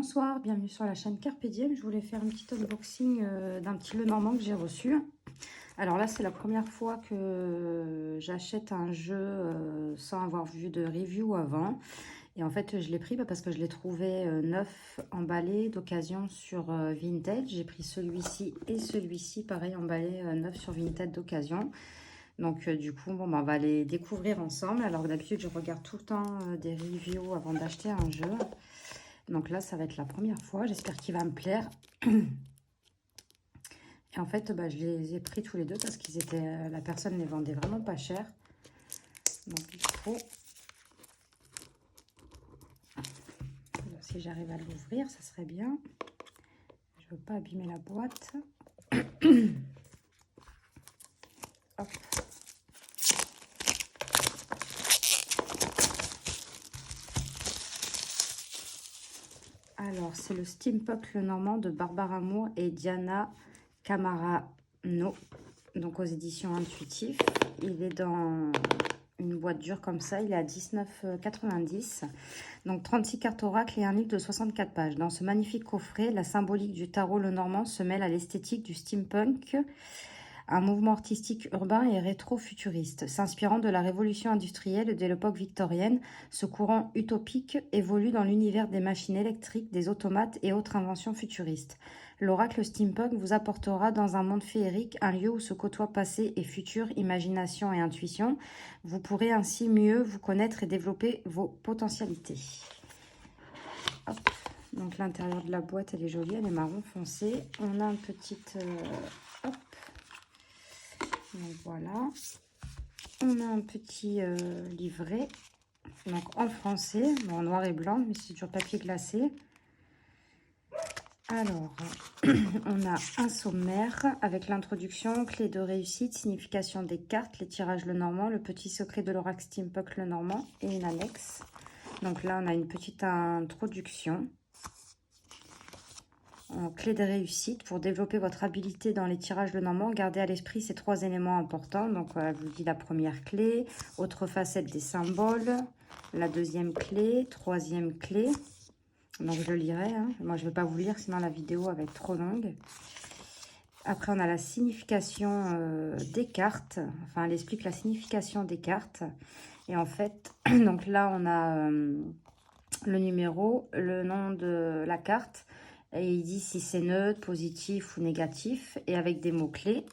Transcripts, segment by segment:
Bonsoir, bienvenue sur la chaîne Carpe Diem. Je voulais faire un petit unboxing d'un petit Lenormand que j'ai reçu. Alors là, c'est la première fois que j'achète un jeu sans avoir vu de review avant. Et en fait, je l'ai pris parce que je l'ai trouvé neuf, emballé d'occasion sur Vinted. J'ai pris celui-ci et celui-ci, pareil, emballé neuf sur Vinted d'occasion. Donc du coup, bon, on va les découvrir ensemble. Alors d'habitude, je regarde tout le temps des reviews avant d'acheter un jeu. Donc là, ça va être la première fois. J'espère qu'il va me plaire. Et en fait, je les ai pris tous les deux parce qu'ils étaient, la personne les vendait vraiment pas cher. Donc il faut, si j'arrive à l'ouvrir, ça serait bien. Je veux pas abîmer la boîte. Hop. Alors, c'est le Steampunk Lenormand de Barbara Moore et Diana Camarano. Donc aux éditions Intuitif. Il est dans une boîte dure comme ça, il est à 19,90 €. Donc 36 cartes oracle et un livre de 64 pages. Dans ce magnifique coffret, la symbolique du tarot Lenormand se mêle à l'esthétique du steampunk, un mouvement artistique urbain et rétro-futuriste. S'inspirant de la révolution industrielle et de l'époque victorienne, ce courant utopique évolue dans l'univers des machines électriques, des automates et autres inventions futuristes. L'oracle steampunk vous apportera dans un monde féerique, un lieu où se côtoient passé et futur, imagination et intuition. Vous pourrez ainsi mieux vous connaître et développer vos potentialités. Hop. Donc l'intérieur de la boîte, elle est jolie, elle est marron foncé. On a une petite... hop. Donc voilà. On a un petit livret. Donc en français, en noir et blanc, mais c'est sur papier glacé. Alors, on a un sommaire avec l'introduction, clé de réussite, signification des cartes, les tirages Lenormand, le petit secret de l'oracle Steampunk Lenormand et une annexe. Donc là, on a une petite introduction. En clé de réussite, pour développer votre habileté dans les tirages Lenormand, gardez à l'esprit ces trois éléments importants. Donc, elle vous dit la première clé, autre facette des symboles, la deuxième clé, troisième clé. Donc je le lirai, hein. Moi je ne vais pas vous lire, sinon la vidéo va être trop longue. Après on a la signification des cartes, enfin elle explique la signification des cartes. Et en fait, donc là on a le numéro, le nom de la carte, et il dit si c'est neutre, positif ou négatif, et avec des mots-clés.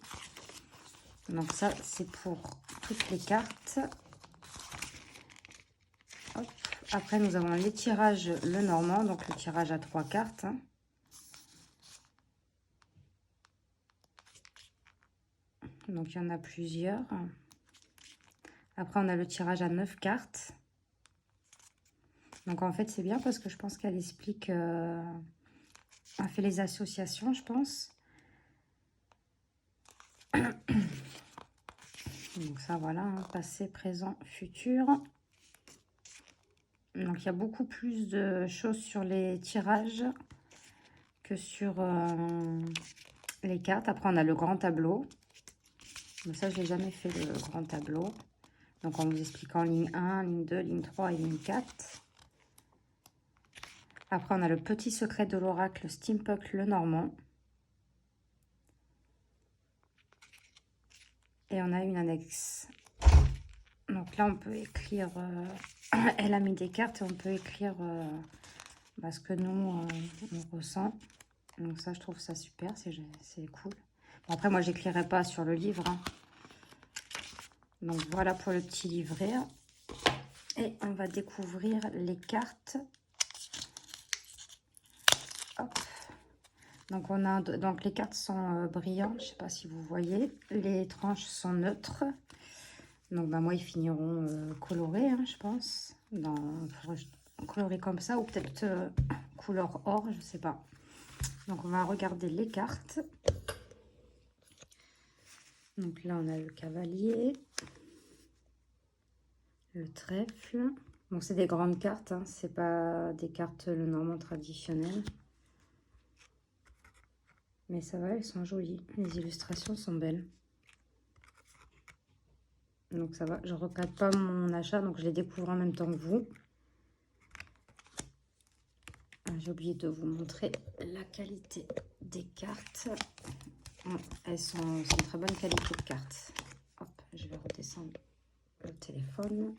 Donc ça c'est pour toutes les cartes. Hop. Après, nous avons les tirages Lenormand, donc le tirage à 3 cartes. Donc, il y en a plusieurs. Après, on a le tirage à 9 cartes. Donc, en fait, c'est bien parce que je pense qu'elle explique... elle fait les associations, je pense. Donc, ça, voilà. Hein, passé, présent, futur. Donc, il y a beaucoup plus de choses sur les tirages que sur les cartes. Après, on a le grand tableau. Donc ça, je n'ai jamais fait le grand tableau. Donc, en vous expliquant ligne 1, ligne 2, ligne 3 et ligne 4. Après, on a le petit secret de l'oracle Steampunk Lenormand. Et on a une annexe. Donc là, on peut écrire... elle a mis des cartes et on peut écrire ce que nous, on ressent. Donc ça, je trouve ça super, c'est cool. Bon, après, moi, j'écrirai pas sur le livre. Hein. Donc voilà pour le petit livret. Et on va découvrir les cartes. Hop. Donc on a donc les cartes sont brillantes, je sais pas si vous voyez. Les tranches sont neutres. Donc moi ils finiront colorés, hein, je pense. Colorés comme ça ou peut-être couleur or, je sais pas. Donc on va regarder les cartes. Donc là on a le cavalier, le trèfle. Bon, c'est des grandes cartes, hein, c'est pas des cartes Lenormand traditionnelles. Mais ça va, elles sont jolies. Les illustrations sont belles. Donc ça va, je ne regrette pas mon achat, donc je les découvre en même temps que vous. Je J'ai oublié de vous montrer la qualité des cartes. Elles sont c'est une très bonne qualité de cartes. Hop, je vais redescendre le téléphone.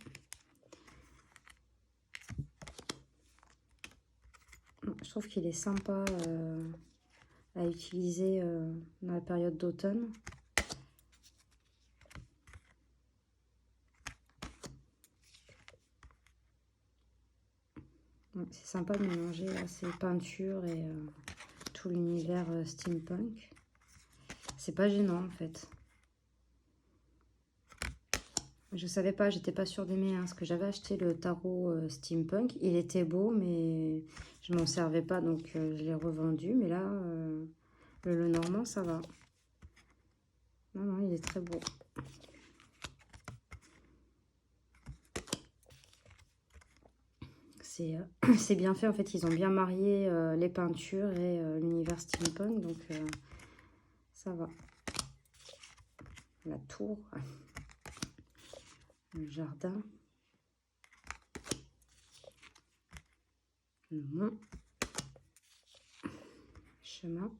Je trouve qu'il est sympa à utiliser dans la période d'automne. C'est sympa de mélanger là, ces peintures et tout l'univers steampunk. C'est pas gênant en fait. Je savais pas, j'étais pas sûre d'aimer, hein, parce que j'avais acheté le tarot steampunk. Il était beau, mais je m'en servais pas, donc je l'ai revendu. Mais là, le Lenormand, ça va. Non, non, il est très beau. C'est bien fait, en fait, ils ont bien marié les peintures et l'univers steampunk, donc ça va. La tour, le jardin, le mont, chemin,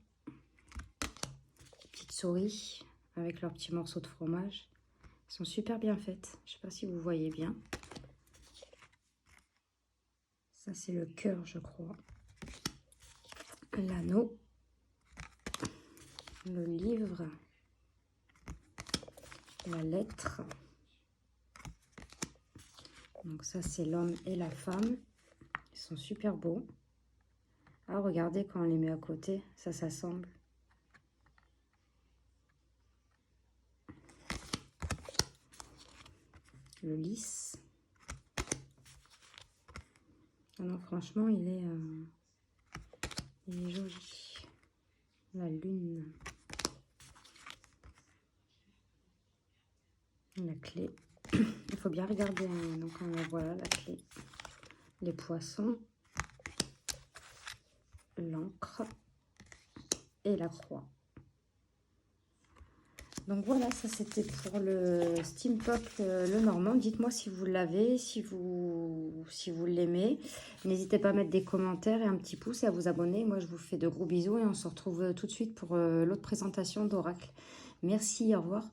petites souris avec leurs petits morceaux de fromage. Elles sont super bien faites, je sais pas si vous voyez bien. Ça, c'est le cœur, je crois. L'anneau. Le livre. La lettre. Donc ça, c'est l'homme et la femme. Ils sont super beaux. Ah, regardez quand on les met à côté. Ça s'assemble. Le lys. Ah non, franchement, il est joli. La lune. La clé. Il faut bien regarder. Hein. Donc, voilà la clé. Les poissons. L'encre. Et la croix. Donc voilà, ça c'était pour le steampunk Lenormand. Dites-moi si vous l'avez, si vous l'aimez. N'hésitez pas à mettre des commentaires et un petit pouce et à vous abonner. Moi, je vous fais de gros bisous et on se retrouve tout de suite pour l'autre présentation d'Oracle. Merci, au revoir.